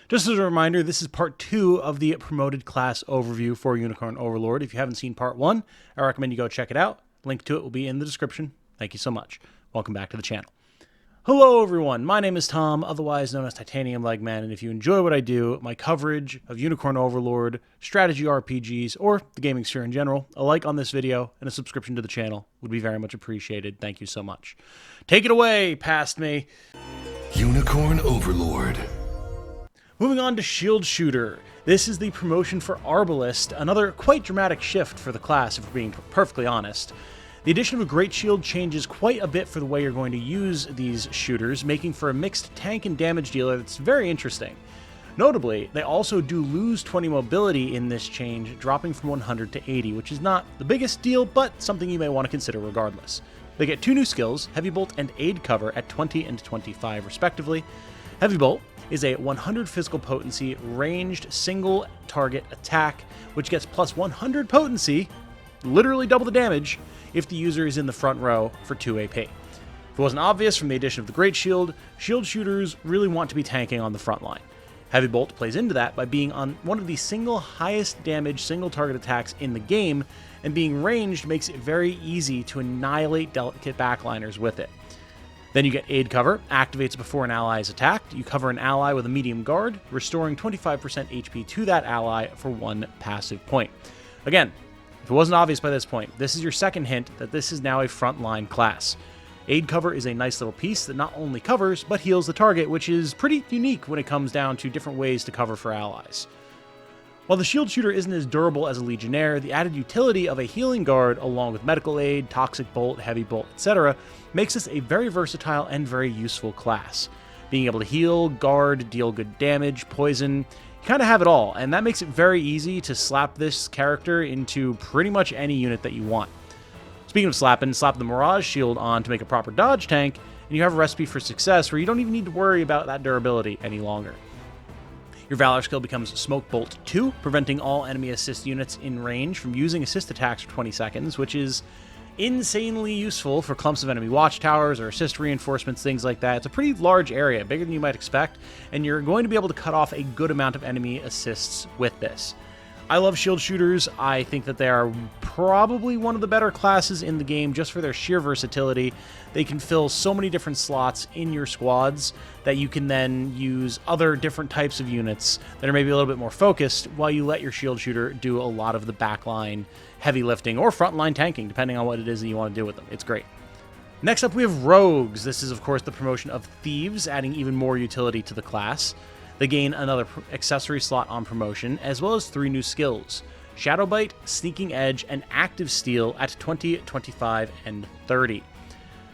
Just as a reminder, this is part 2 of the promoted class overview for Unicorn Overlord. If you haven't seen part 1, I recommend you go check it out. Link to it will be in the description. Thank you so much. Welcome back to the channel. Hello everyone, my name is Tom, otherwise known as Titanium Legman, and if you enjoy what I do, my coverage of Unicorn Overlord, strategy RPGs, or the gaming sphere in general, a like on this video and a subscription to the channel would be very much appreciated. Thank you so much. Take it away, past me. Unicorn Overlord. Moving on to Shieldshooter. This is the promotion for Arbalist, another quite dramatic shift for the class if we're being perfectly honest. The addition of a Great Shield changes quite a bit for the way you're going to use these shooters, making for a mixed tank and damage dealer that's very interesting. Notably, they also do lose 20 mobility in this change, dropping from 100 to 80, which is not the biggest deal, but something you may want to consider regardless. They get 2 new skills, Heavy Bolt and Aid Cover at 20 and 25 respectively. Heavy Bolt is a 100 physical potency, ranged single target attack, which gets plus 100 potency, literally double the damage, if the user is in the front row for 2 AP. If it wasn't obvious from the addition of the Great Shield, shield shooters really want to be tanking on the front line. Heavy Bolt plays into that by being on one of the single highest damage single target attacks in the game, and being ranged makes it very easy to annihilate delicate backliners with it. Then you get Aid Cover, activates before an ally is attacked. You cover an ally with a medium guard, restoring 25% HP to that ally for 1 passive point. Again, if it wasn't obvious by this point, this is your second hint that this is now a frontline class. Aid Cover is a nice little piece that not only covers, but heals the target, which is pretty unique when it comes down to different ways to cover for allies. While the Shieldshooter isn't as durable as a Legionnaire, the added utility of a healing guard along with medical aid, toxic bolt, heavy bolt, etc. makes this a very versatile and very useful class. Being able to heal, guard, deal good damage, poison, you kind of have it all, and that makes it very easy to slap this character into pretty much any unit that you want. Speaking of slapping, slap the Mirage Shield on to make a proper dodge tank, and you have a recipe for success where you don't even need to worry about that durability any longer. Your Valor skill becomes Smoke Bolt 2, preventing all enemy assist units in range from using assist attacks for 20 seconds, which is insanely useful for clumps of enemy watchtowers or assist reinforcements, things like that. It's a pretty large area, bigger than you might expect, and you're going to be able to cut off a good amount of enemy assists with this. I love shield shooters. I think that they are probably one of the better classes in the game just for their sheer versatility. They can fill so many different slots in your squads that you can then use other different types of units that are maybe a little bit more focused while you let your shield shooter do a lot of the backline heavy lifting or frontline tanking, depending on what it is that you want to do with them. It's great. Next up, we have Rogues. This is, of course, the promotion of Thieves, adding even more utility to the class. They gain another accessory slot on promotion, as well as 3 new skills: Shadow Bite, Sneaking Edge, and Active Steal at 20, 25, and 30.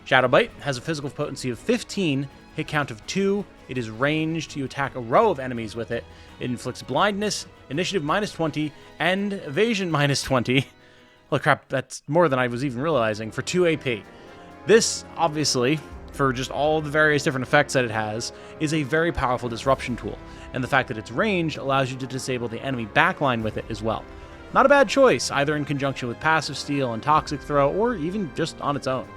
Shadow Bite has a physical potency of 15, hit count of 2, it is ranged, you attack a row of enemies with it, it inflicts blindness, initiative minus 20, and evasion minus 20. Well, crap, that's more than I was even realizing, for 2 AP. This, obviously, for just all the various different effects that it has, is a very powerful disruption tool, and the fact that it's ranged allows you to disable the enemy backline with it as well. Not a bad choice, either in conjunction with Passive Steal and Toxic Throw, or even just on its own.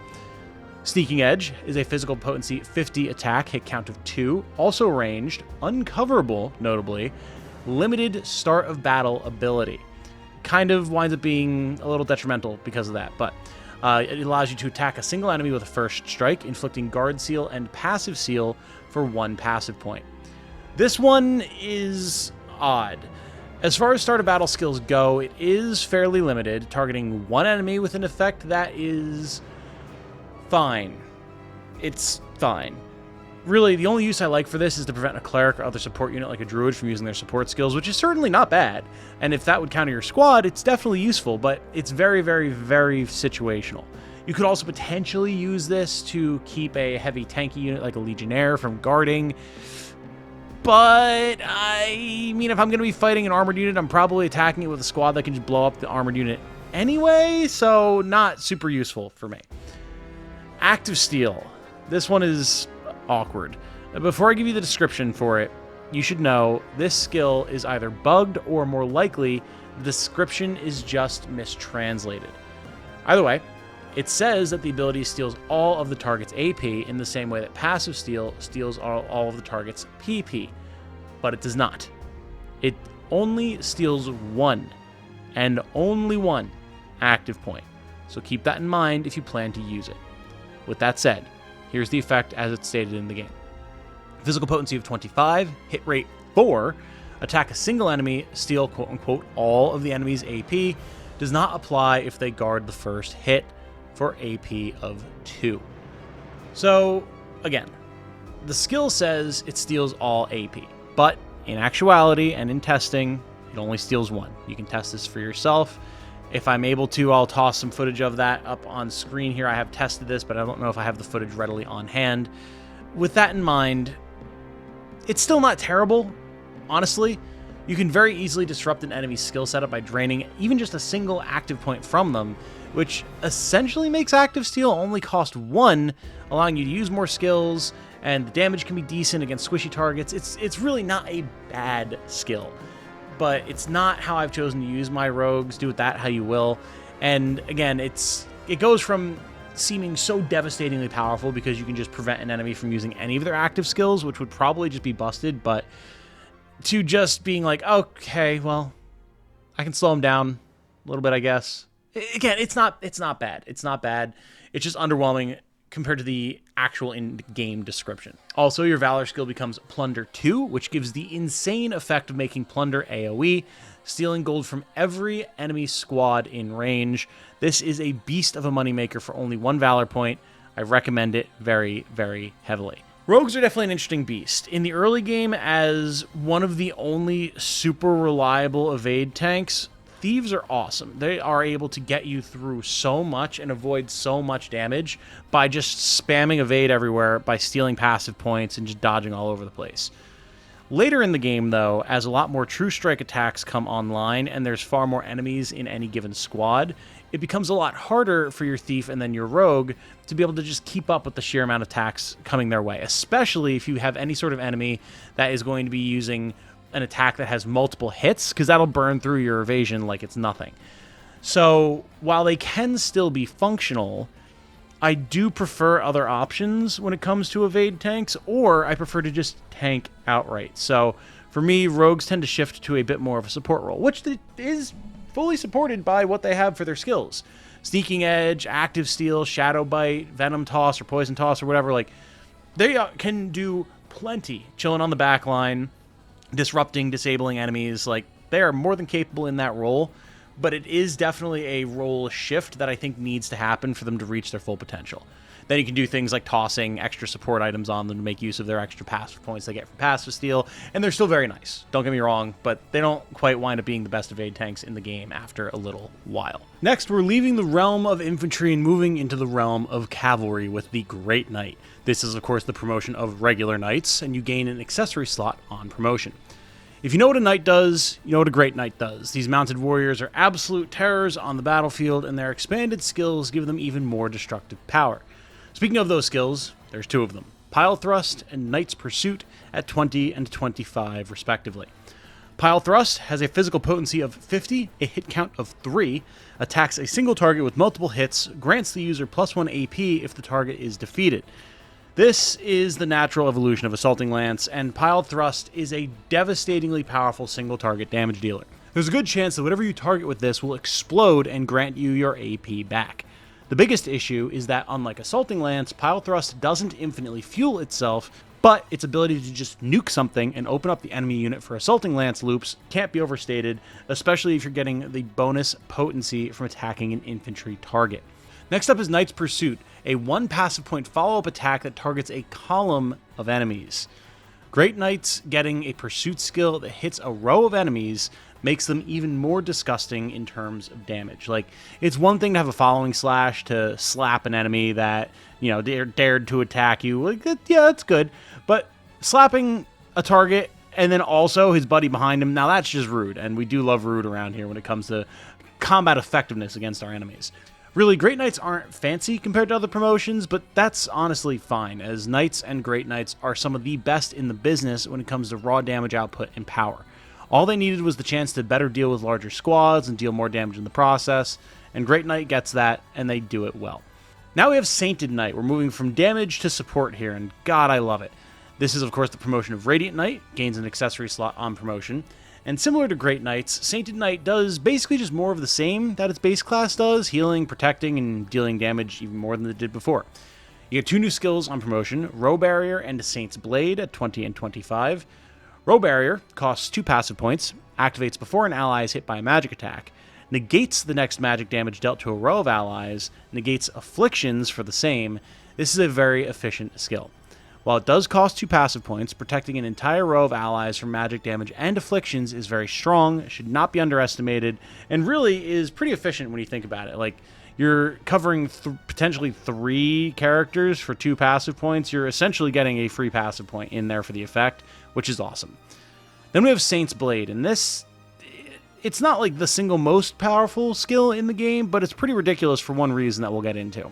Sneaking Edge is a physical potency 50 attack, hit count of 2, also ranged, uncoverable, notably, limited start of battle ability. Kind of winds up being a little detrimental because of that, but it allows you to attack a single enemy with a first strike, inflicting Guard Seal and Passive Seal for 1 passive point. This one is odd. As far as start of battle skills go, it is fairly limited, targeting 1 enemy with an effect that is fine. It's fine. Really, the only use I like for this is to prevent a cleric or other support unit like a druid from using their support skills, which is certainly not bad. And if that would counter your squad, it's definitely useful, but it's very, very, very situational. You could also potentially use this to keep a heavy tanky unit like a Legionnaire from guarding. But, I mean, if I'm going to be fighting an armored unit, I'm probably attacking it with a squad that can just blow up the armored unit anyway, so not super useful for me. Active Steal. This one is awkward. Before I give you the description for it, you should know this skill is either bugged or, more likely, the description is just mistranslated. Either way, it says that the ability steals all of the target's AP in the same way that Passive Steal steals all of the target's PP. but it does not. It only steals 1, and only 1, active point. So keep that in mind if you plan to use it. With that said, here's the effect as it's stated in the game. Physical potency of 25, hit rate 4, attack a single enemy, steal quote-unquote all of the enemy's AP, does not apply if they guard the first hit, for AP of 2. So, again, the skill says it steals all AP, but in actuality and in testing, it only steals 1. You can test this for yourself. If I'm able to, I'll toss some footage of that up on screen here. I have tested this, but I don't know if I have the footage readily on hand. With that in mind, it's still not terrible, honestly. You can very easily disrupt an enemy's skill setup by draining even just a single active point from them, which essentially makes active steal only cost 1, allowing you to use more skills, and the damage can be decent against squishy targets. It's really not a bad skill, but it's not how I've chosen to use my rogues. Do with that how you will. And again, it goes from seeming so devastatingly powerful because you can just prevent an enemy from using any of their active skills, which would probably just be busted, but to just being like, okay, well, I can slow him down a little bit, I guess. Again, it's not bad. It's not bad. It's just underwhelming compared to the actual in-game description. Also, your Valor skill becomes Plunder 2, which gives the insane effect of making Plunder AoE, stealing gold from every enemy squad in range. This is a beast of a moneymaker for only 1 Valor point. I recommend it very, very heavily. Rogues are definitely an interesting beast. In the early game, as one of the only super reliable evade tanks, Thieves are awesome. They are able to get you through so much and avoid so much damage by just spamming evade everywhere, by stealing passive points and just dodging all over the place. Later in the game, though, as a lot more true strike attacks come online and there's far more enemies in any given squad, it becomes a lot harder for your thief and then your rogue to be able to just keep up with the sheer amount of attacks coming their way, especially if you have any sort of enemy that is going to be using an attack that has multiple hits, because that'll burn through your evasion like it's nothing. So while they can still be functional, I do prefer other options when it comes to evade tanks, or I prefer to just tank outright. So for me, rogues tend to shift to a bit more of a support role, which is fully supported by what they have for their skills. Sneaking Edge, Active Steal, Shadow Bite, Venom Toss, or Poison Toss, or whatever. Like, they can do plenty chilling on the back line, disrupting, disabling enemies. Like, they are more than capable in that role, but it is definitely a role shift that I think needs to happen for them to reach their full potential. Then you can do things like tossing extra support items on them to make use of their extra passive points they get from passive steal, and they're still very nice, don't get me wrong, but they don't quite wind up being the best evade tanks in the game after a little while. Next, we're leaving the realm of infantry and moving into the realm of cavalry with the Great Knight. This is, of course, the promotion of regular knights, and you gain an accessory slot on promotion. If you know what a knight does, you know what a great knight does. These mounted warriors are absolute terrors on the battlefield, and their expanded skills give them even more destructive power. Speaking of those skills, there's 2 of them: Pile Thrust and Knight's Pursuit at 20 and 25 respectively. Pile Thrust has a physical potency of 50, a hit count of 3, attacks a single target with multiple hits, grants the user +1 AP if the target is defeated. This is the natural evolution of Assaulting Lance, and Pile Thrust is a devastatingly powerful single-target damage dealer. There's a good chance that whatever you target with this will explode and grant you your AP back. The biggest issue is that, unlike Assaulting Lance, Pile Thrust doesn't infinitely fuel itself, but its ability to just nuke something and open up the enemy unit for Assaulting Lance loops can't be overstated, especially if you're getting the bonus potency from attacking an infantry target. Next up is Knight's Pursuit, a 1 passive point follow-up attack that targets a column of enemies. Great Knights getting a pursuit skill that hits a row of enemies makes them even more disgusting in terms of damage. Like, it's one thing to have a following slash to slap an enemy that, you know, dared to attack you. Like, yeah, that's good. But slapping a target and then also his buddy behind him, now that's just rude. And we do love rude around here when it comes to combat effectiveness against our enemies. Really, Great Knights aren't fancy compared to other promotions, but that's honestly fine, as Knights and Great Knights are some of the best in the business when it comes to raw damage output and power. All they needed was the chance to better deal with larger squads and deal more damage in the process, and Great Knight gets that, and they do it well. Now we have Sainted Knight. We're moving from damage to support here, and God, I love it. This is, of course, the promotion of Radiant Knight, gains an accessory slot on promotion. And similar to Great Knights, Sainted Knight does basically just more of the same that its base class does, healing, protecting, and dealing damage even more than it did before. You get 2 new skills on promotion, Row Barrier and Saint's Blade at 20 and 25. Row Barrier costs 2 passive points, activates before an ally is hit by a magic attack, negates the next magic damage dealt to a row of allies, negates afflictions for the same. This is a very efficient skill. While it does cost 2 passive points, protecting an entire row of allies from magic damage and afflictions is very strong, should not be underestimated, and really is pretty efficient when you think about it. Like, you're covering potentially 3 characters for 2 passive points. You're essentially getting a free passive point in there for the effect, which is awesome. Then we have Saint's Blade, and this, it's not like the single most powerful skill in the game, but it's pretty ridiculous for one reason that we'll get into.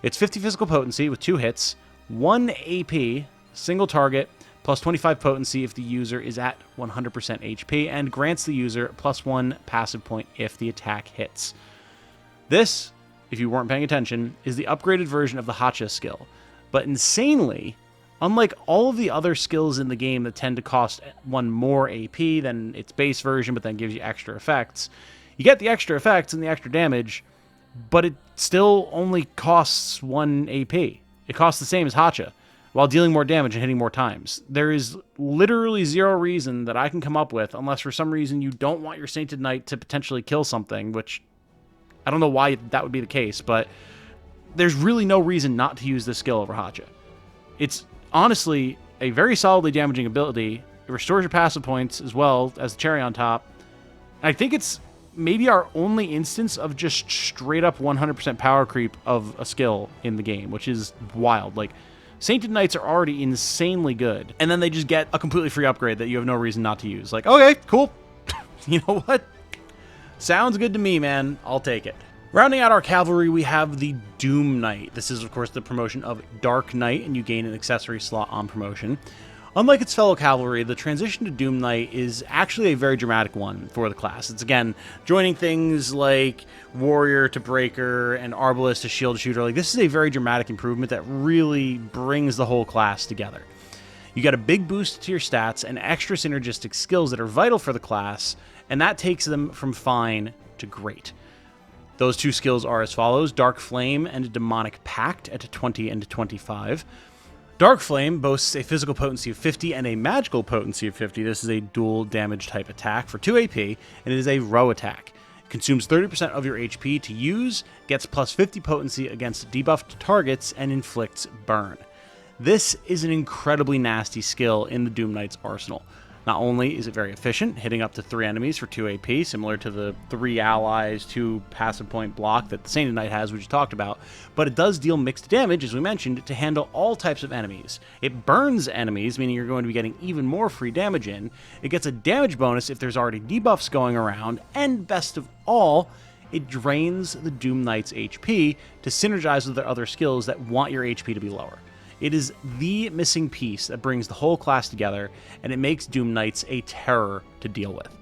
It's 50 physical potency with 2 hits, 1 AP, single target, plus 25 potency if the user is at 100% HP, and grants the user plus 1 passive point if the attack hits. This, if you weren't paying attention, is the upgraded version of the Hacha skill. But insanely, unlike all of the other skills in the game that tend to cost 1 more AP than its base version, but then gives you extra effects, you get the extra effects and the extra damage, but it still only costs 1 AP. It costs the same as Hacha, while dealing more damage and hitting more times. There is literally 0 reason that I can come up with, unless for some reason you don't want your Sainted Knight to potentially kill something, which I don't know why that would be the case, but there's really no reason not to use this skill over Hacha. It's honestly a very solidly damaging ability. It restores your passive points as well as the cherry on top. I think it's maybe our only instance of just straight up 100% power creep of a skill in the game, which is wild. Like, Sainted Knights are already insanely good, and then they just get a completely free upgrade that you have no reason not to use. Like, okay, cool. You know what? Sounds good to me, man. I'll take it. Rounding out our cavalry, we have the Doom Knight. This is, of course, the promotion of Dark Knight, and you gain an accessory slot on promotion. Unlike its fellow cavalry, the transition to Doom Knight is actually a very dramatic one for the class. It's, again, joining things like Warrior to Breaker and Arbalest to Shieldshooter. Like, this is a very dramatic improvement that really brings the whole class together. You get a big boost to your stats and extra synergistic skills that are vital for the class, and that takes them from fine to great. Those 2 skills are as follows: Dark Flame and Demonic Pact at 20 and 25. Dark Flame boasts a physical potency of 50 and a magical potency of 50. This is a dual damage type attack for 2 AP, and it is a row attack. It consumes 30% of your HP to use, gets plus 50 potency against debuffed targets, and inflicts burn. This is an incredibly nasty skill in the Doom Knight's arsenal. Not only is it very efficient, hitting up to 3 enemies for 2 AP, similar to the 3 allies, 2 passive point block that the Sainted Knight has, which we talked about, but it does deal mixed damage, as we mentioned, to handle all types of enemies. It burns enemies, meaning you're going to be getting even more free damage in. It gets a damage bonus if there's already debuffs going around, and best of all, it drains the Doom Knight's HP to synergize with their other skills that want your HP to be lower. It is the missing piece that brings the whole class together, and it makes Doom Knights a terror to deal with.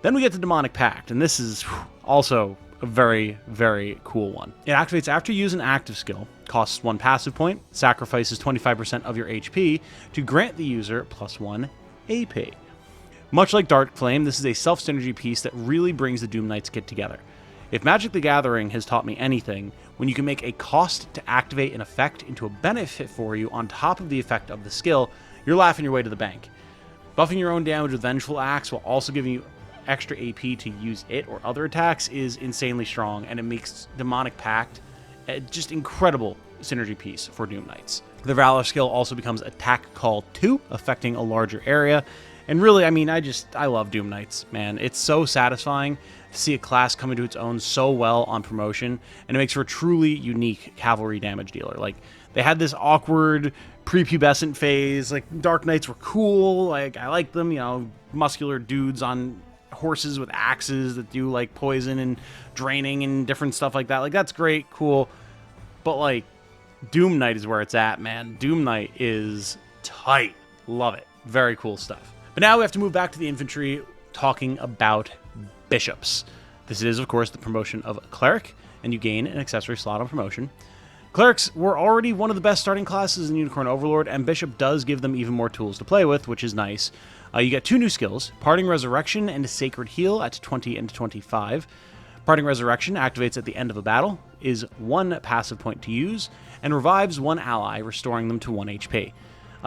Then we get the Demonic Pact, and this is also a very, very cool one. It activates after you use an active skill, costs 1 passive point, sacrifices 25% of your HP to grant the user plus 1 AP. Much like Dark Flame, this is a self-synergy piece that really brings the Doom Knights kit together. If Magic the Gathering has taught me anything, when you can make a cost to activate an effect into a benefit for you on top of the effect of the skill, you're laughing your way to the bank. Buffing your own damage with Vengeful Axe while also giving you extra AP to use it or other attacks is insanely strong, and it makes Demonic Pact a just incredible synergy piece for Doom Knights. The Valor skill also becomes Attack Call 2, affecting a larger area. And really, I mean, I love Doom Knights, man. It's so satisfying to see a class come into its own so well on promotion, and it makes for a truly unique cavalry damage dealer. Like, they had this awkward prepubescent phase. Like, Dark Knights were cool. Like, I like them, you know, muscular dudes on horses with axes that do, like, poison and draining and different stuff like that. Like, that's great, cool. But, like, Doom Knight is where it's at, man. Doom Knight is tight. Love it. Very cool stuff. But now we have to move back to the infantry, talking about bishops. This is, of course, the promotion of Cleric, and you gain an accessory slot on promotion. Clerics were already one of the best starting classes in Unicorn Overlord, and Bishop does give them even more tools to play with, which is nice. You get 2 new skills, Parting Resurrection and Sacred Heal at 20 and 25. Parting Resurrection activates at the end of a battle, is 1 passive point to use, and revives 1 ally, restoring them to 1 HP.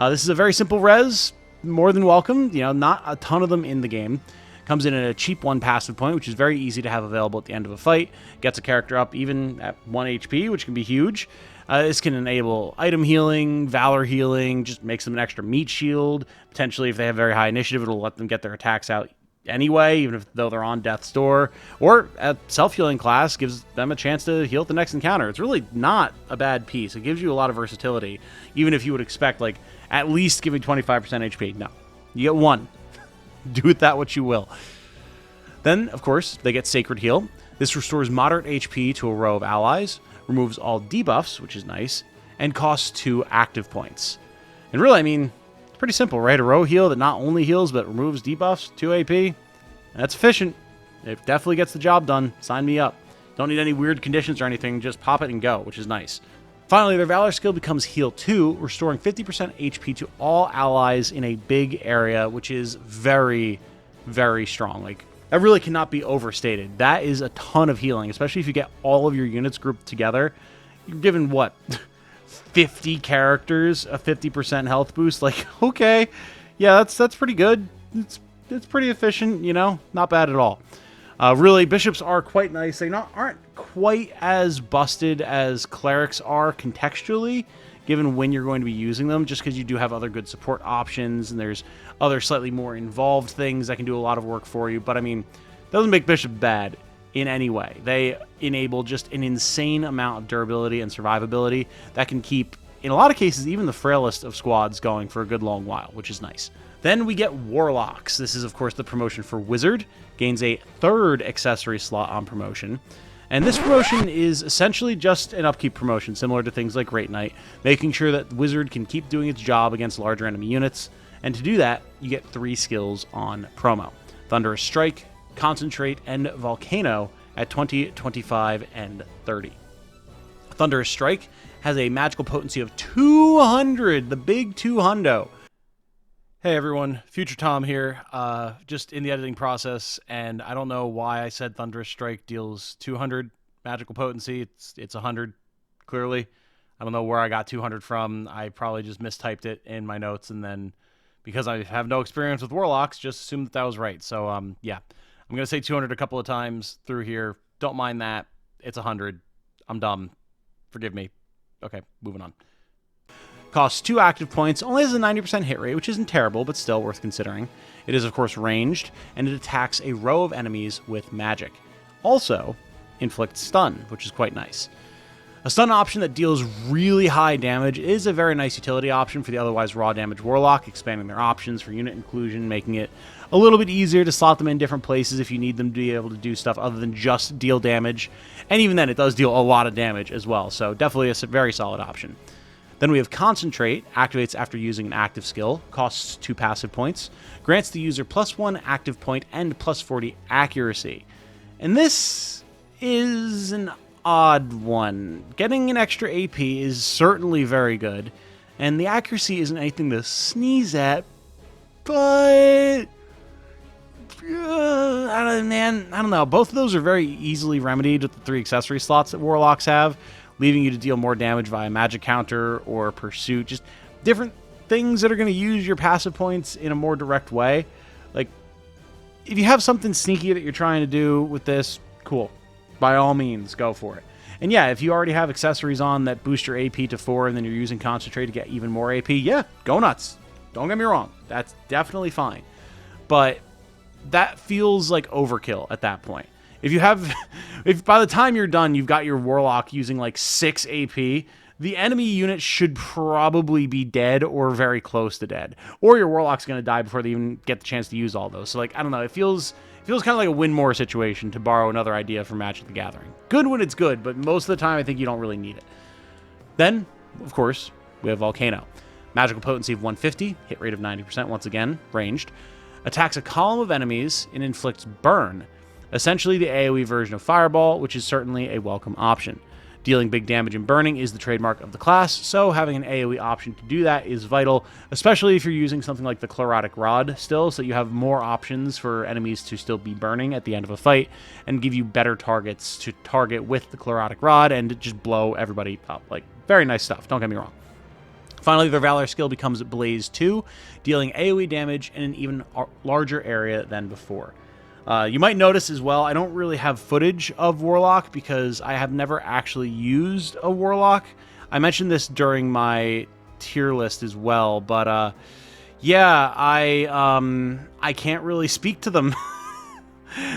This is a very simple res, more than welcome, not a ton of them in the game. Comes in at a cheap 1 passive point, which is very easy to have available at the end of a fight. Gets a character up even at 1 HP, which can be huge. This can enable item healing, valor healing, just makes them an extra meat shield. Potentially, if they have very high initiative, it'll let them get their attacks out anyway, even though they're on death's door. Or a self-healing class gives them a chance to heal at the next encounter. It's really not a bad piece. It gives you a lot of versatility, even if you would expect, like, at least giving 25% HP. No. You get 1. Do with that what you will. Then, of course, they get Sacred Heal. This restores moderate HP to a row of allies, removes all debuffs, which is nice, and costs 2 active points. And really, I mean, it's pretty simple, right? A row heal that not only heals, but removes debuffs, 2 AP. That's efficient. It definitely gets the job done. Sign me up. Don't need any weird conditions or anything. Just pop it and go, which is nice. Finally, their Valor skill becomes Heal 2, restoring 50% HP to all allies in a big area, which is very, very strong. Like, that really cannot be overstated. That is a ton of healing, especially if you get all of your units grouped together. You're given, what, 50 characters, a 50% health boost? Like, okay, yeah, that's pretty good. It's pretty efficient, not bad at all. Really, bishops are quite nice. They aren't quite as busted as clerics are contextually, given when you're going to be using them, just because you do have other good support options, and there's other slightly more involved things that can do a lot of work for you. But, I mean, it doesn't make bishop bad in any way. They enable just an insane amount of durability and survivability that can keep, in a lot of cases, even the frailest of squads going for a good long while, which is nice. Then we get Warlocks. This is, of course, the promotion for Wizard. Gains a 3rd accessory slot on promotion. And this promotion is essentially just an upkeep promotion, similar to things like Great Knight, making sure that Wizard can keep doing its job against larger enemy units. And to do that, you get 3 skills on promo. Thunderous Strike, Concentrate, and Volcano at 20, 25, and 30. Thunderous Strike has a magical potency of 200, the big 200. Hey everyone, Future Tom here, just in the editing process, and I don't know why I said Thunderous Strike deals 200 magical potency. It's 100, clearly. I don't know where I got 200 from. I probably just mistyped it in my notes, and then, because I have no experience with Warlocks, just assumed that was right. So, yeah, I'm going to say 200 a couple of times through here. Don't mind that. It's 100. I'm dumb. Forgive me. Okay, moving on. Costs 2 active points, only has a 90% hit rate, which isn't terrible, but still worth considering. It is, of course, ranged, and it attacks a row of enemies with magic. Also, inflicts stun, which is quite nice. A stun option that deals really high damage is a very nice utility option for the otherwise raw damage Warlock, expanding their options for unit inclusion, making it a little bit easier to slot them in different places if you need them to be able to do stuff other than just deal damage. And even then, it does deal a lot of damage as well, so definitely a very solid option. Then we have Concentrate, activates after using an active skill, costs 2 passive points, grants the user +1 active point and +40 accuracy. And this is an odd one. Getting an extra AP is certainly very good, and the accuracy isn't anything to sneeze at, but I don't know. Both of those are very easily remedied with the 3 accessory slots that Warlocks have, leaving you to deal more damage via magic counter or pursuit. Just different things that are going to use your passive points in a more direct way. Like, if you have something sneaky that you're trying to do with this, cool. By all means, go for it. And yeah, if you already have accessories on that boost your AP to 4 and then you're using Concentrate to get even more AP, yeah, go nuts. Don't get me wrong. That's definitely fine. But that feels like overkill at that point. If by the time you're done, you've got your Warlock using like 6 AP, the enemy unit should probably be dead or very close to dead. Or your Warlock's going to die before they even get the chance to use all those. So, like, I don't know. It feels kind of like a win-more situation, to borrow another idea from Magic the Gathering. Good when it's good, but most of the time I think you don't really need it. Then, of course, we have Volcano. Magical potency of 150, hit rate of 90%, once again, ranged. Attacks a column of enemies and inflicts burn. Essentially the AoE version of Fireball, which is certainly a welcome option. Dealing big damage and burning is the trademark of the class, so having an AoE option to do that is vital, especially if you're using something like the Chlorotic Rod still, so you have more options for enemies to still be burning at the end of a fight, and give you better targets to target with the Chlorotic Rod and just blow everybody up. Like, very nice stuff, don't get me wrong. Finally, their Valor skill becomes Blaze 2, dealing AoE damage in an even larger area than before. You might notice as well, I don't really have footage of Warlock because I have never actually used a Warlock. I mentioned this during my tier list as well, but yeah, I can't really speak to them.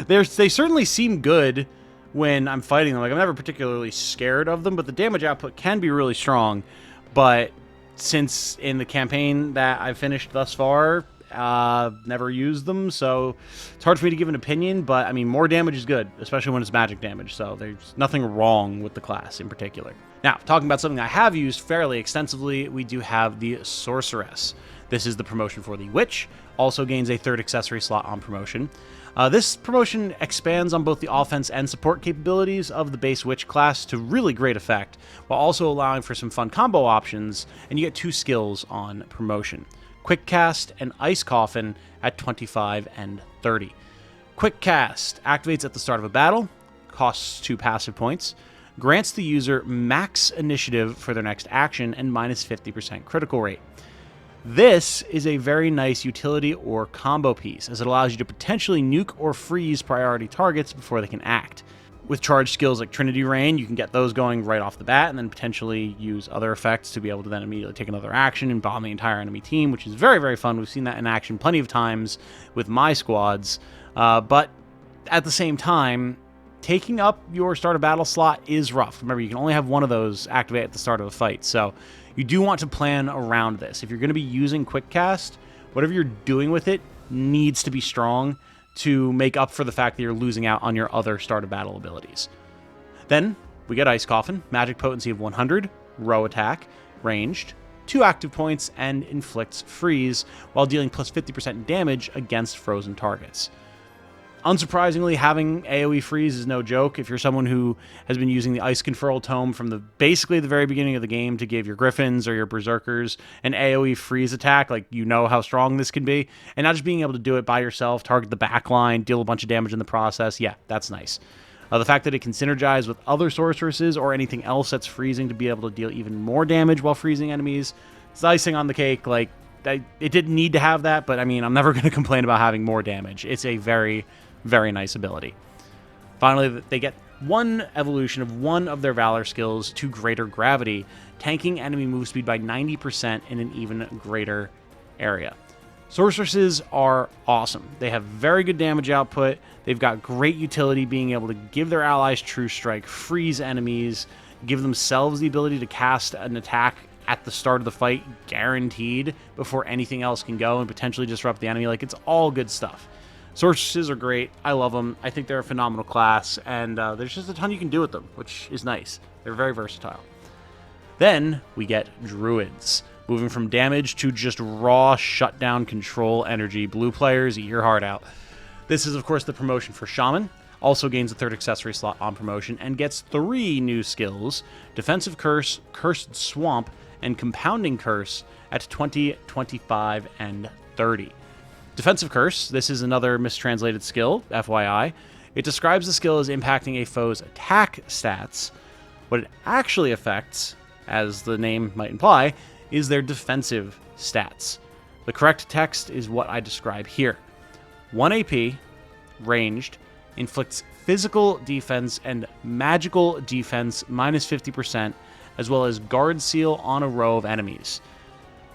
They certainly seem good when I'm fighting them. Like, I'm never particularly scared of them, but the damage output can be really strong. But since in the campaign that I've finished thus far, never used them, so it's hard for me to give an opinion, but I mean, more damage is good, especially when it's magic damage, so there's nothing wrong with the class in particular. Now, talking about something I have used fairly extensively, we do have the Sorceress. This is the promotion for the Witch, also gains a 3rd accessory slot on promotion. This promotion expands on both the offense and support capabilities of the base Witch class to really great effect, while also allowing for some fun combo options, and you get 2 skills on promotion. Quick Cast and Ice Coffin at 25 and 30. Quick Cast activates at the start of a battle, costs 2 passive points, grants the user max initiative for their next action, and minus 50% critical rate. This is a very nice utility or combo piece, as it allows you to potentially nuke or freeze priority targets before they can act. With charged skills like Trinity Rain, you can get those going right off the bat and then potentially use other effects to be able to then immediately take another action and bomb the entire enemy team, which is very, very fun. We've seen that in action plenty of times with my squads. But at the same time, taking up your start of battle slot is rough. Remember, you can only have one of those activate at the start of a fight, so you do want to plan around this. If you're going to be using Quick Cast, whatever you're doing with it needs to be strong to make up for the fact that you're losing out on your other start of battle abilities. Then we get Ice Coffin, magic potency of 100, row attack, ranged, 2 active points, and inflicts freeze while dealing plus 50% damage against frozen targets. Unsurprisingly, having AoE freeze is no joke. If you're someone who has been using the Ice Control Tome from basically the very beginning of the game to give your Griffins or your Berserkers an AoE freeze attack, like, you know how strong this can be, and not just being able to do it by yourself, target the backline, deal a bunch of damage in the process, yeah, that's nice. The fact that it can synergize with other sorceresses or anything else that's freezing to be able to deal even more damage while freezing enemies, it's icing on the cake. Like, it didn't need to have that, but I mean, I'm never going to complain about having more damage. It's a very, very nice ability. Finally, they get one evolution of one of their Valor skills to Greater Gravity, tanking enemy move speed by 90% in an even greater area. Sorceresses are awesome. They have very good damage output. They've got great utility, being able to give their allies True Strike, freeze enemies, give themselves the ability to cast an attack at the start of the fight, guaranteed, before anything else can go, and potentially disrupt the enemy. Like, it's all good stuff. Sorceresses are great. I love them. I think they're a phenomenal class, and there's just a ton you can do with them, which is nice. They're very versatile. Then we get Druids. Moving from damage to just raw shutdown control energy. Blue players, eat your heart out. This is, of course, the promotion for Shaman. Also gains a 3rd accessory slot on promotion and gets 3 new skills: Defensive Curse, Cursed Swamp, and Compounding Curse at 20, 25, and 30. Defensive Curse, this is another mistranslated skill, FYI. It describes the skill as impacting a foe's attack stats. What it actually affects, as the name might imply, is their defensive stats. The correct text is what I describe here. 1 AP, ranged, inflicts physical defense and magical defense minus 50%, as well as guard seal on a row of enemies.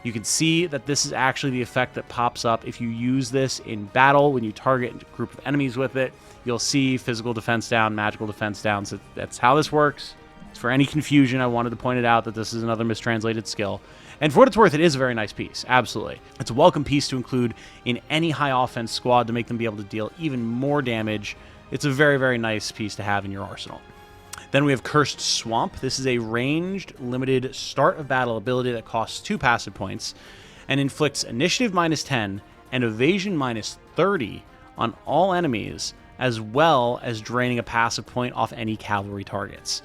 You can see that this is actually the effect that pops up if you use this in battle. When you target a group of enemies with it, you'll see physical defense down, magical defense down. So that's how this works. For any confusion, I wanted to point it out that this is another mistranslated skill. And for what it's worth, it is a very nice piece. Absolutely. It's a welcome piece to include in any high offense squad to make them be able to deal even more damage. It's a very, very nice piece to have in your arsenal. Then we have Cursed Swamp. This is a ranged, limited start of battle ability that costs 2 passive points and inflicts initiative minus 10 and evasion minus 30 on all enemies, as well as draining a passive point off any cavalry targets.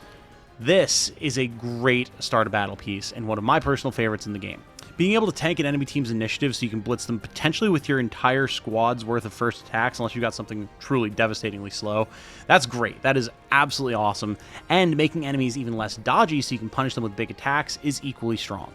This is a great start of battle piece and one of my personal favorites in the game. Being able to tank an enemy team's initiative so you can blitz them potentially with your entire squad's worth of first attacks, unless you got something truly devastatingly slow, that's great. That is absolutely awesome. And making enemies even less dodgy so you can punish them with big attacks is equally strong.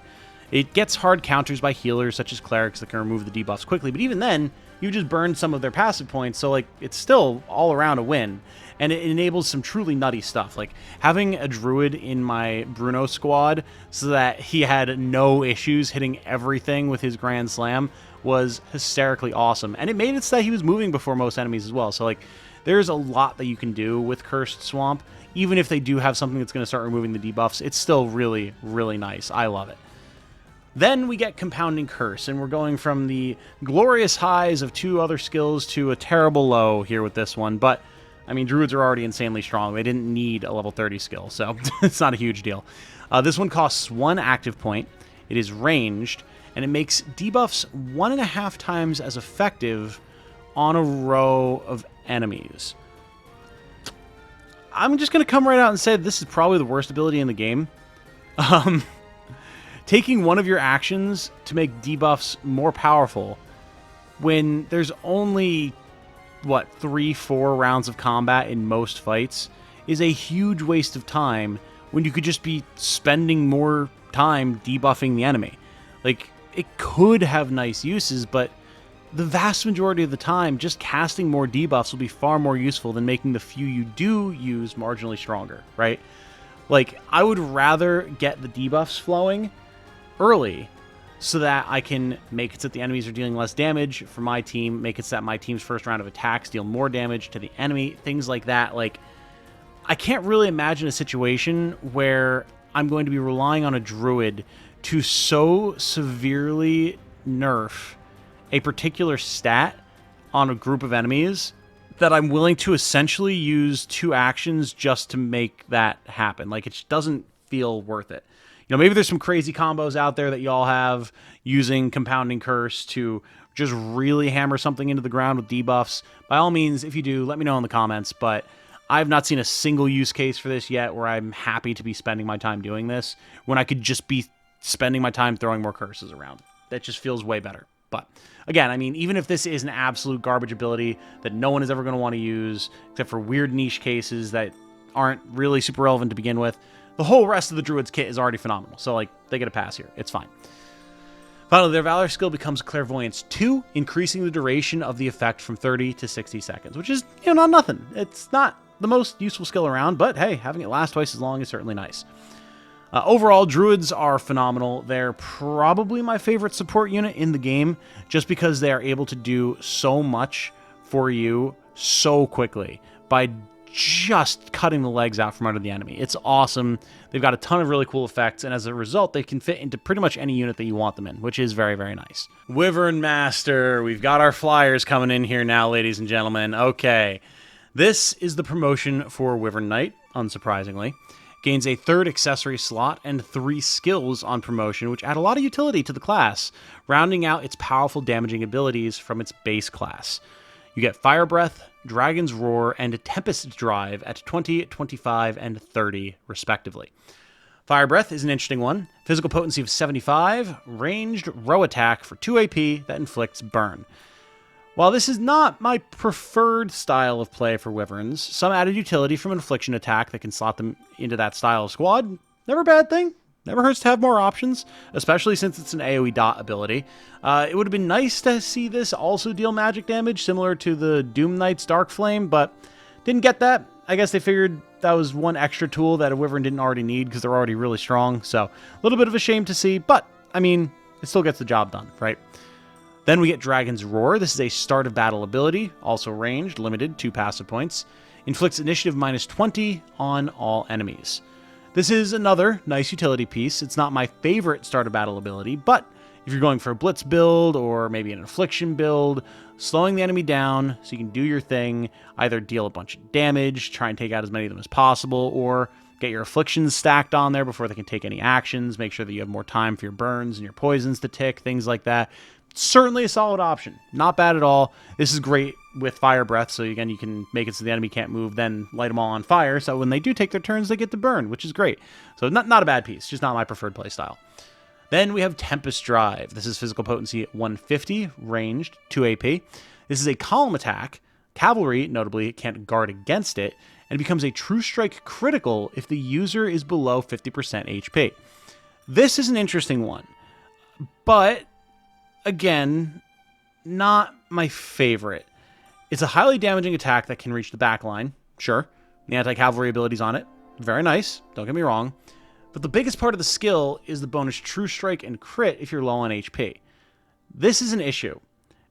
It gets hard counters by healers such as clerics that can remove the debuffs quickly, but even then, you just burn some of their passive points, so like it's still all around a win. And it enables some truly nutty stuff, like having a Druid in my Bruno squad so that he had no issues hitting everything with his Grand Slam was hysterically awesome. And it made it so that he was moving before most enemies as well. So like there's a lot that you can do with Cursed Swamp. Even if they do have something that's going to start removing the debuffs, it's still really, really nice. I love it. Then we get Compounding Curse, and we're going from the glorious highs of 2 other skills to a terrible low here with this one. But, I mean, Druids are already insanely strong. They didn't need a level 30 skill, so it's not a huge deal. This one costs 1 active point. It is ranged, and it makes debuffs 1.5 times as effective on a row of enemies. I'm just going to come right out and say this is probably the worst ability in the game. Taking one of your actions to make debuffs more powerful when there's only, what, 3-4 rounds of combat in most fights is a huge waste of time when you could just be spending more time debuffing the enemy. Like, it could have nice uses, but the vast majority of the time, just casting more debuffs will be far more useful than making the few you do use marginally stronger, right? Like, I would rather get the debuffs flowing early so that I can make it so that the enemies are dealing less damage for my team, make it so that my team's first round of attacks deal more damage to the enemy, things like that. Like, I can't really imagine a situation where I'm going to be relying on a Druid to so severely nerf a particular stat on a group of enemies that I'm willing to essentially use 2 actions just to make that happen. Like, it just doesn't feel worth it. You know, maybe there's some crazy combos out there that y'all have using Compounding Curse to just really hammer something into the ground with debuffs. By all means, if you do, let me know in the comments, but I've not seen a single use case for this yet where I'm happy to be spending my time doing this when I could just be spending my time throwing more curses around. That just feels way better. But again, I mean, even if this is an absolute garbage ability that no one is ever going to want to use, except for weird niche cases that aren't really super relevant to begin with, the whole rest of the Druid's kit is already phenomenal. So, like, they get a pass here. It's fine. Finally, their Valor skill becomes Clairvoyance 2, increasing the duration of the effect from 30 to 60 seconds, which is, you know, not nothing. It's not the most useful skill around, but hey, having it last twice as long is certainly nice. Overall, Druids are phenomenal. They're probably my favorite support unit in the game, just because they are able to do so much for you so quickly by just cutting the legs out from under the enemy. It's awesome. They've got a ton of really cool effects, and as a result, they can fit into pretty much any unit that you want them in, which is very, very nice. Wyvern Master. We've got our flyers coming in here now, ladies and gentlemen. Okay. This is the promotion for Wyvern Knight, unsurprisingly. Gains a 3rd accessory slot and 3 skills on promotion, which add a lot of utility to the class, rounding out its powerful damaging abilities from its base class. You get Fire Breath, Dragon's Roar, and Tempest Drive at 20, 25, and 30, respectively. Fire Breath is an interesting one. Physical potency of 75, ranged row attack for 2 AP that inflicts burn. While this is not my preferred style of play for Wyverns, some added utility from an Affliction attack that can slot them into that style of squad, never a bad thing. Never hurts to have more options, especially since it's an AoE dot ability. It would have been nice to see this also deal magic damage, similar to the Doom Knight's Dark Flame, but didn't get that. I guess they figured that was one extra tool that a Wyvern didn't already need because they're already really strong, so a little bit of a shame to see, but, I mean, it still gets the job done, right? Then we get Dragon's Roar. This is a start of battle ability, also ranged, limited, 2 passive points. Inflicts initiative minus 20 on all enemies. This is another nice utility piece. It's not my favorite start of battle ability, but if you're going for a Blitz build or maybe an Affliction build, slowing the enemy down so you can do your thing, either deal a bunch of damage, try and take out as many of them as possible, or get your Afflictions stacked on there before they can take any actions, make sure that you have more time for your burns and your poisons to tick, things like that. certainly a solid option. Not bad at all. This is great with fire breath, so again, you can make it so the enemy can't move, then light them all on fire, so when they do take their turns, they get to burn, which is great. So not a bad piece, just not my preferred playstyle. Then we have Tempest Drive. This is physical potency at 150, ranged, 2 AP. This is a column attack. Cavalry, notably, can't guard against it, and it becomes a True Strike critical if the user is below 50% HP. This is an interesting one, but again, not my favorite. It's a highly damaging attack that can reach the back line. Sure, the anti-cavalry abilities on it, very nice, don't get me wrong. But the biggest part of the skill is the bonus True Strike and crit if you're low on HP. This is an issue,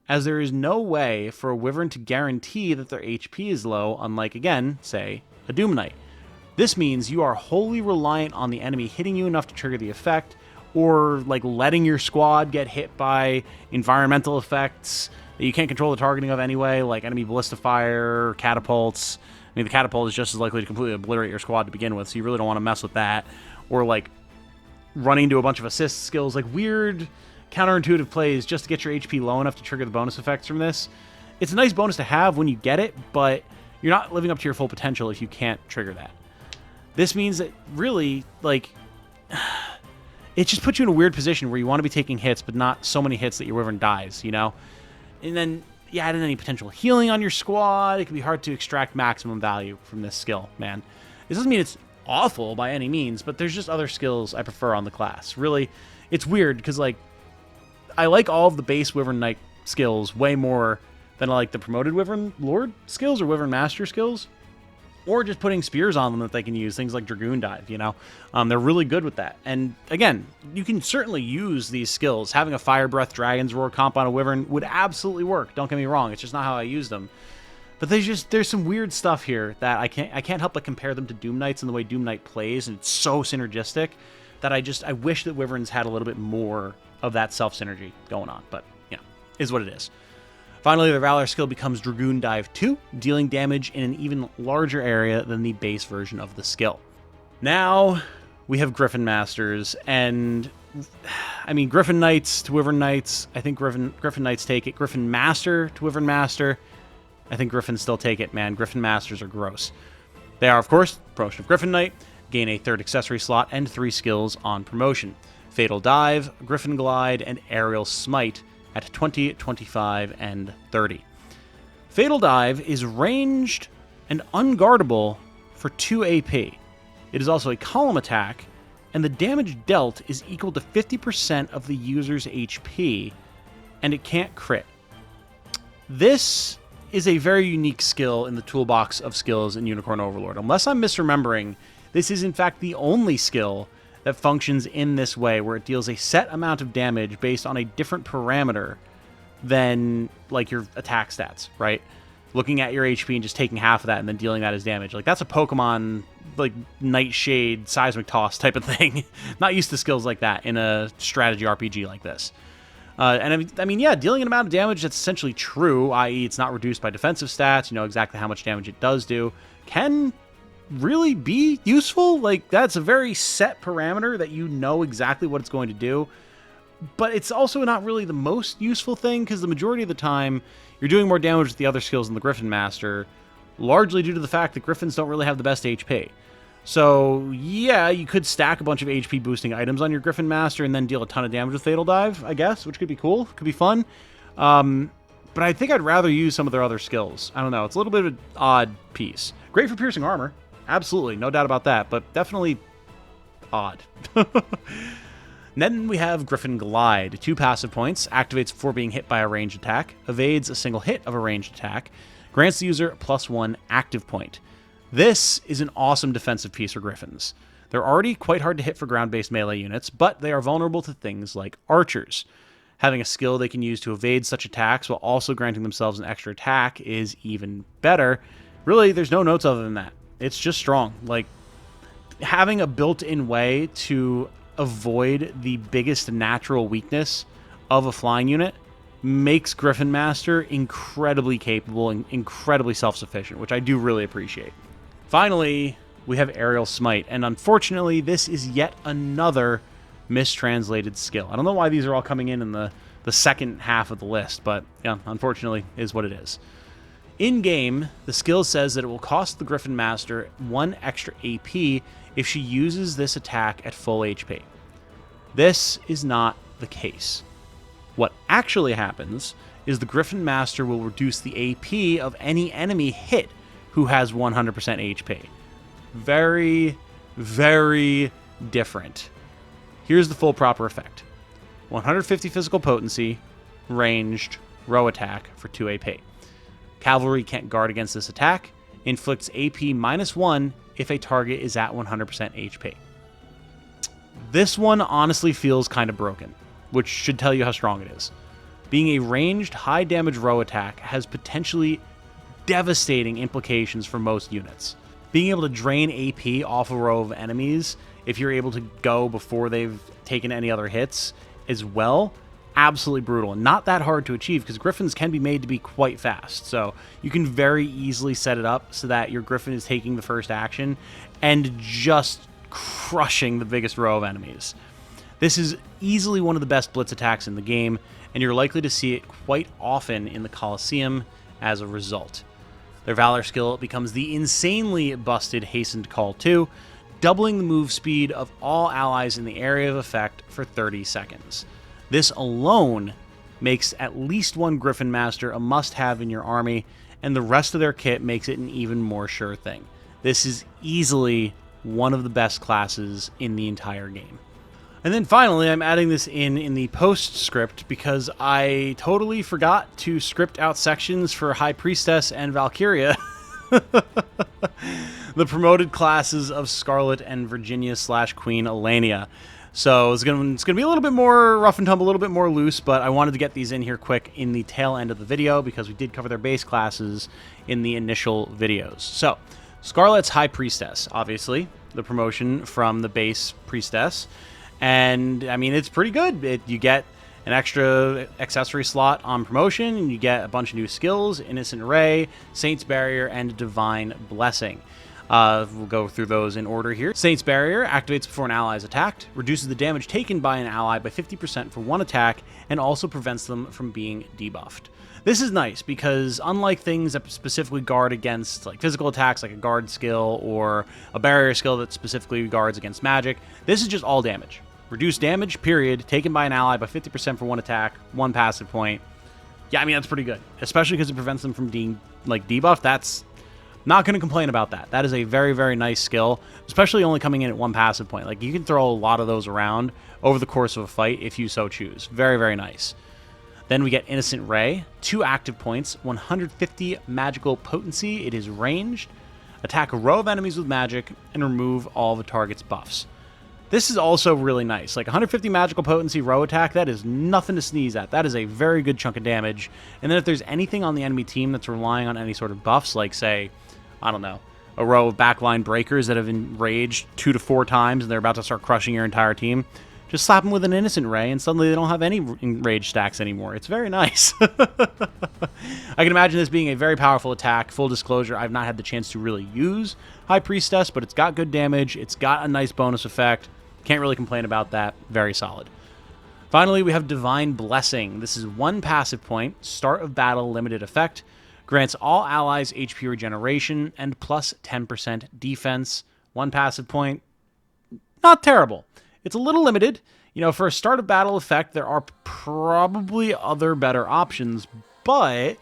as there is no way for a Wyvern to guarantee that their HP is low, unlike, again, say, a Doom Knight. This means you are wholly reliant on the enemy hitting you enough to trigger the effect, or like letting your squad get hit by environmental effects that you can't control the targeting of anyway, like enemy ballista fire, catapults. I mean, the catapult is just as likely to completely obliterate your squad to begin with, so you really don't want to mess with that. Or like running into a bunch of assist skills, like weird counterintuitive plays just to get your HP low enough to trigger the bonus effects from this. It's a nice bonus to have when you get it, but you're not living up to your full potential if you can't trigger that. This means that really, like, it just puts you in a weird position where you want to be taking hits, but not so many hits that your Wyvern dies, you know? And then you add in any potential healing on your squad, it can be hard to extract maximum value from this skill, man. This doesn't mean it's awful by any means, but there's just other skills I prefer on the class. Really, it's weird, because, like, I like all of the base Wyvern Knight skills way more than I like the promoted Wyvern Lord skills or Wyvern Master skills. Or just putting spears on them that they can use, things like Dragoon Dive, you know? They're really good with that. And again, you can certainly use these skills. Having a Fire Breath Dragon's Roar comp on a Wyvern would absolutely work. Don't get me wrong, it's just not how I use them. But there's some weird stuff here that I can't help but compare them to Doom Knights and the way Doom Knight plays, and it's so synergistic that I wish that Wyverns had a little bit more of that self-synergy going on. But, you know, is what it is. Finally, the Valor skill becomes Dragoon Dive 2, dealing damage in an even larger area than the base version of the skill. Now, we have Gryphon Masters, and, I mean, Gryphon Knights to Wyvern Knights, I think Gryphon Knights take it. Gryphon Master to Wyvern Master, I think Gryphons still take it, man. Gryphon Masters are gross. They are, of course, promotion of Gryphon Knight, gain a 3rd accessory slot and 3 skills on promotion. Fatal Dive, Gryphon Glide, and Aerial Smite, at 20, 25, and 30. Fatal Dive is ranged and unguardable for 2 AP. It is also a column attack, and the damage dealt is equal to 50% of the user's HP, and it can't crit. This is a very unique skill in the toolbox of skills in Unicorn Overlord. Unless I'm misremembering, this is in fact the only skill that functions in this way, where it deals a set amount of damage based on a different parameter than, like, your attack stats, right? Looking at your HP and just taking half of that and then dealing that as damage. Like, that's a Pokemon, like, Nightshade, Seismic Toss type of thing. Not used to skills like that in a strategy RPG like this. And I mean, yeah, dealing an amount of damage that's essentially true, i.e. it's not reduced by defensive stats, you know exactly how much damage it does do, can really be useful. Like, that's a very set parameter that you know exactly what it's going to do, but it's also not really the most useful thing, because the majority of the time you're doing more damage with the other skills than the Gryphon Master, largely due to the fact that Gryphons don't really have the best HP. So yeah, you could stack a bunch of HP boosting items on your Gryphon Master and then deal a ton of damage with Fatal Dive, I guess, which could be cool, could be fun. But I think I'd rather use some of their other skills. I don't know, it's a little bit of an odd piece. Great for piercing armor. Absolutely, no doubt about that, but definitely odd. Then we have Gryphon Glide. 2 passive points, activates before being hit by a ranged attack, evades a single hit of a ranged attack, grants the user +1 active point. This is an awesome defensive piece for Gryphons. They're already quite hard to hit for ground-based melee units, but they are vulnerable to things like archers. Having a skill they can use to evade such attacks while also granting themselves an extra attack is even better. Really, there's no notes other than that. It's just strong. Like, having a built-in way to avoid the biggest natural weakness of a flying unit makes Gryphon Master incredibly capable and incredibly self-sufficient, which I do really appreciate. Finally, we have Aerial Smite, and unfortunately, this is yet another mistranslated skill. I don't know why these are all coming in the the second half of the list, but yeah, unfortunately is what it is. In-game, the skill says that it will cost the Gryphon Master 1 extra AP if she uses this attack at full HP. This is not the case. What actually happens is the Gryphon Master will reduce the AP of any enemy hit who has 100% HP. Very, very different. Here's the full proper effect. 150 physical potency, ranged, row attack for 2 AP. Cavalry can't guard against this attack. Inflicts AP -1 if a target is at 100% HP. This one honestly feels kind of broken, which should tell you how strong it is. Being a ranged, high damage row attack has potentially devastating implications for most units. Being able to drain AP off a row of enemies, if you're able to go before they've taken any other hits as well, absolutely brutal and not that hard to achieve because Gryphons can be made to be quite fast. So you can very easily set it up so that your Gryphon is taking the first action and just crushing the biggest row of enemies. This is easily one of the best blitz attacks in the game, and you're likely to see it quite often in the Colosseum as a result. Their Valor skill becomes the insanely busted Hastened Call 2, doubling the move speed of all allies in the area of effect for 30 seconds. This alone makes at least one Gryphon Master a must-have in your army, and the rest of their kit makes it an even more sure thing. This is easily one of the best classes in the entire game. And then finally, I'm adding this in the postscript because I totally forgot to script out sections for High Priestess and Valkyria. The promoted classes of Scarlet and Virginia/Queen Elenia. So it's gonna be a little bit more rough and tumble, a little bit more loose, but I wanted to get these in here quick in the tail end of the video because we did cover their base classes in the initial videos. So Scarlet's High Priestess, obviously, the promotion from the base Priestess. And, I mean, it's pretty good. You get an extra accessory slot on promotion, and you get a bunch of new skills: Innocent Ray, Saint's Barrier, and Divine Blessing. We'll go through those in order here. Saint's Barrier activates before an ally is attacked, reduces the damage taken by an ally by 50% for one attack, and also prevents them from being debuffed. This is nice because unlike things that specifically guard against like physical attacks like a guard skill or a barrier skill that specifically guards against magic, this is just all damage. Reduced damage, period, taken by an ally by 50% for one attack, one passive point. Yeah, I mean, that's pretty good, especially because it prevents them from being like debuffed. That's not going to complain about that. That is a very, very nice skill, especially only coming in at one passive point. Like, you can throw a lot of those around over the course of a fight if you so choose. Very, very nice. Then we get Innocent Ray, 2 active points, 150 magical potency. It is ranged. Attack a row of enemies with magic and remove all the target's buffs. This is also really nice. Like 150 magical potency row attack, that is nothing to sneeze at. That is a very good chunk of damage. And then if there's anything on the enemy team that's relying on any sort of buffs, like say, I don't know, a row of backline breakers that have enraged 2 to 4 times and they're about to start crushing your entire team, just slap them with an Innocent Ray and suddenly they don't have any enraged stacks anymore. It's very nice. I can imagine this being a very powerful attack. Full disclosure, I've not had the chance to really use High Priestess, but it's got good damage. It's got a nice bonus effect. Can't really complain about that. Very solid. Finally, we have Divine Blessing. This is 1 passive point, start of battle limited effect. Grants all allies HP regeneration and plus 10% defense. 1 passive point. Not terrible. It's a little limited. You know, for a start of battle effect, there are probably other better options, but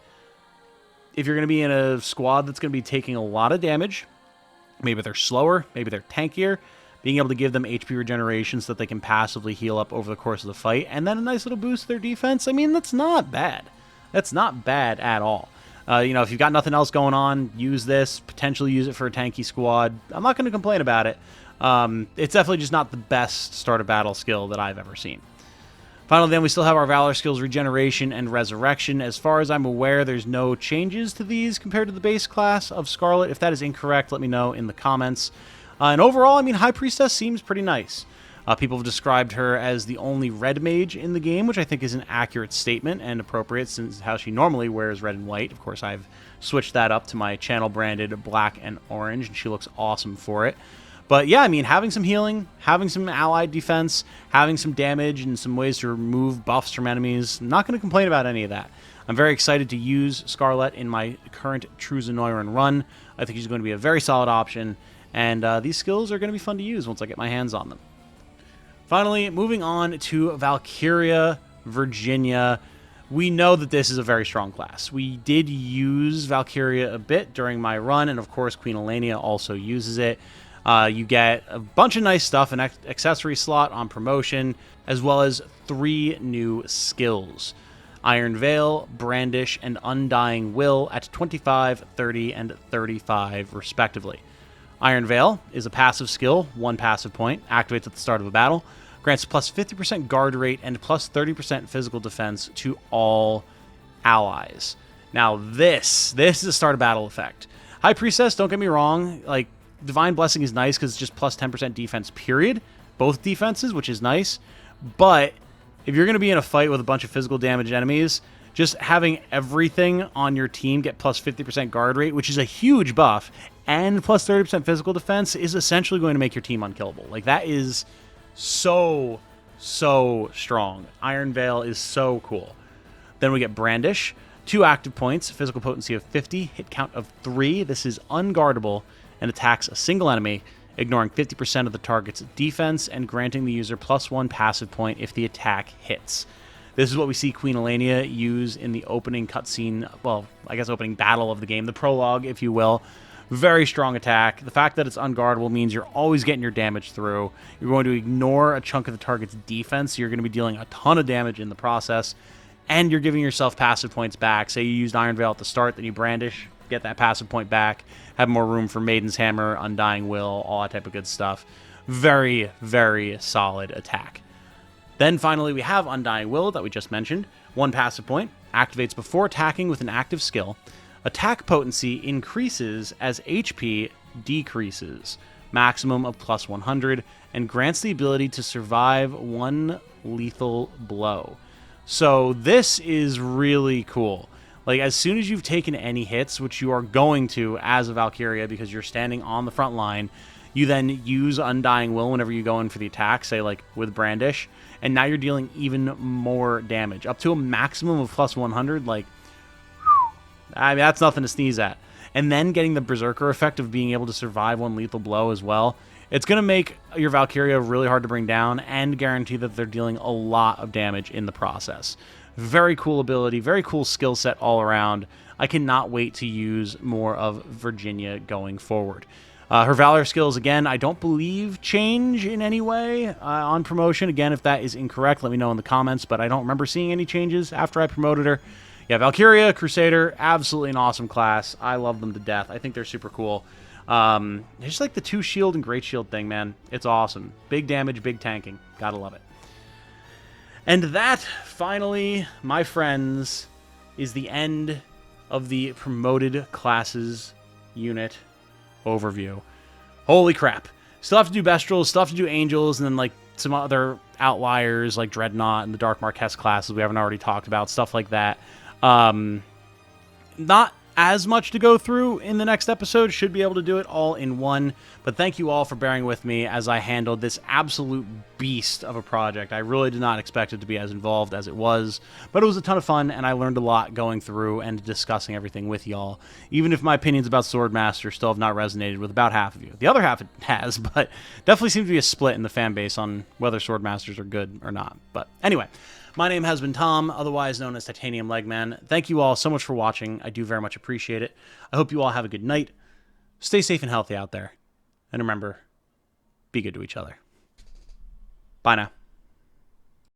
if you're going to be in a squad that's going to be taking a lot of damage, maybe they're slower, maybe they're tankier, being able to give them HP regeneration so that they can passively heal up over the course of the fight, and then a nice little boost to their defense, I mean, that's not bad. That's not bad at all. You know, if you've got nothing else going on, use this. Potentially use it for a tanky squad. I'm not going to complain about it. It's definitely just not the best start of battle skill that I've ever seen. Finally, then, we still have our Valor skills, Regeneration and Resurrection. As far as I'm aware, there's no changes to these compared to the base class of Scarlet. If that is incorrect, let me know in the comments. And overall, I mean, High Priestess seems pretty nice. People have described her as the only red mage in the game, which I think is an accurate statement and appropriate since how she normally wears red and white. Of course, I've switched that up to my channel-branded black and orange, and she looks awesome for it. But yeah, I mean, having some healing, having some allied defense, having some damage, and some ways to remove buffs from enemies, I'm not going to complain about any of that. I'm very excited to use Scarlet in my current True Zenoiran run. I think she's going to be a very solid option, and these skills are going to be fun to use once I get my hands on them. Finally, moving on to Valkyria, Virginia. We know that this is a very strong class. We did use Valkyria a bit during my run, and of course Queen Elenia also uses it. You get a bunch of nice stuff, an accessory slot on promotion, as well as 3 new skills. Iron Veil, Brandish, and Undying Will at 25, 30, and 35 respectively. Iron Veil is a passive skill, 1 passive point, activates at the start of a battle, grants plus 50% guard rate and plus 30% physical defense to all allies. Now this is a start of battle effect. High Priestess, don't get me wrong, like, Divine Blessing is nice because it's just plus 10% defense, period. Both defenses, which is nice. But if you're going to be in a fight with a bunch of physical damage enemies, just having everything on your team get plus 50% guard rate, which is a huge buff, and plus 30% physical defense is essentially going to make your team unkillable. Like, that is so strong. Iron Veil is so cool. Then we get Brandish, 2 active points, physical potency of 50, hit count of 3. This is unguardable and attacks a single enemy, ignoring 50% of the target's defense and granting the user +1 passive point if the attack hits. This is what we see Queen Elenia use in the opening cutscene, well, I guess opening battle of the game, the prologue, if you will. Very strong attack. The fact that it's unguardable means you're always getting your damage through. You're going to ignore a chunk of the target's defense, so you're going to be dealing a ton of damage in the process, and you're giving yourself passive points back. Say you used Iron Veil at the start, then you Brandish, get that passive point back, have more room for Maiden's Hammer, Undying Will, all that type of good stuff. Very solid attack. Then finally we have Undying Will that we just mentioned. 1 passive point, activates before attacking with an active skill. Attack potency increases as HP decreases, maximum of plus 100, and grants the ability to survive 1 lethal blow. So this is really cool. Like, as soon as you've taken any hits, which you are going to as a Valkyria because you're standing on the front line, you then use Undying Will whenever you go in for the attack, say like with Brandish, and now you're dealing even more damage, up to a maximum of plus 100. Like, I mean, that's nothing to sneeze at. And then getting the Berserker effect of being able to survive 1 lethal blow as well. It's going to make your Valkyria really hard to bring down and guarantee that they're dealing a lot of damage in the process. Very cool ability, very cool skill set all around. I cannot wait to use more of Virginia going forward. Her Valor skills, again, I don't believe change in any way on promotion. Again, if that is incorrect, let me know in the comments, but I don't remember seeing any changes after I promoted her. Yeah, Valkyria, Crusader, absolutely an awesome class. I love them to death. I think they're super cool. It's just like the 2 shield and great shield thing, man. It's awesome. Big damage, big tanking. Gotta love it. And that, finally, my friends, is the end of the promoted classes unit overview. Holy crap. Still have to do Bestrels, still have to do Angels, and then like some other outliers like Dreadnought and the Dark Marquess classes we haven't already talked about, stuff like that. Not as much to go through in the next episode. Should be able to do it all in one. But thank you all for bearing with me as I handled this absolute beast of a project. I really did not expect it to be as involved as it was. But it was a ton of fun, and I learned a lot going through and discussing everything with y'all. Even if my opinions about Swordmaster still have not resonated with about half of you. The other half it has, but definitely seems to be a split in the fan base on whether Swordmasters are good or not. But anyway, my name has been Tom, otherwise known as Titanium Legman. Thank you all so much for watching. I do very much appreciate it. I hope you all have a good night. Stay safe and healthy out there. And remember, be good to each other. Bye now.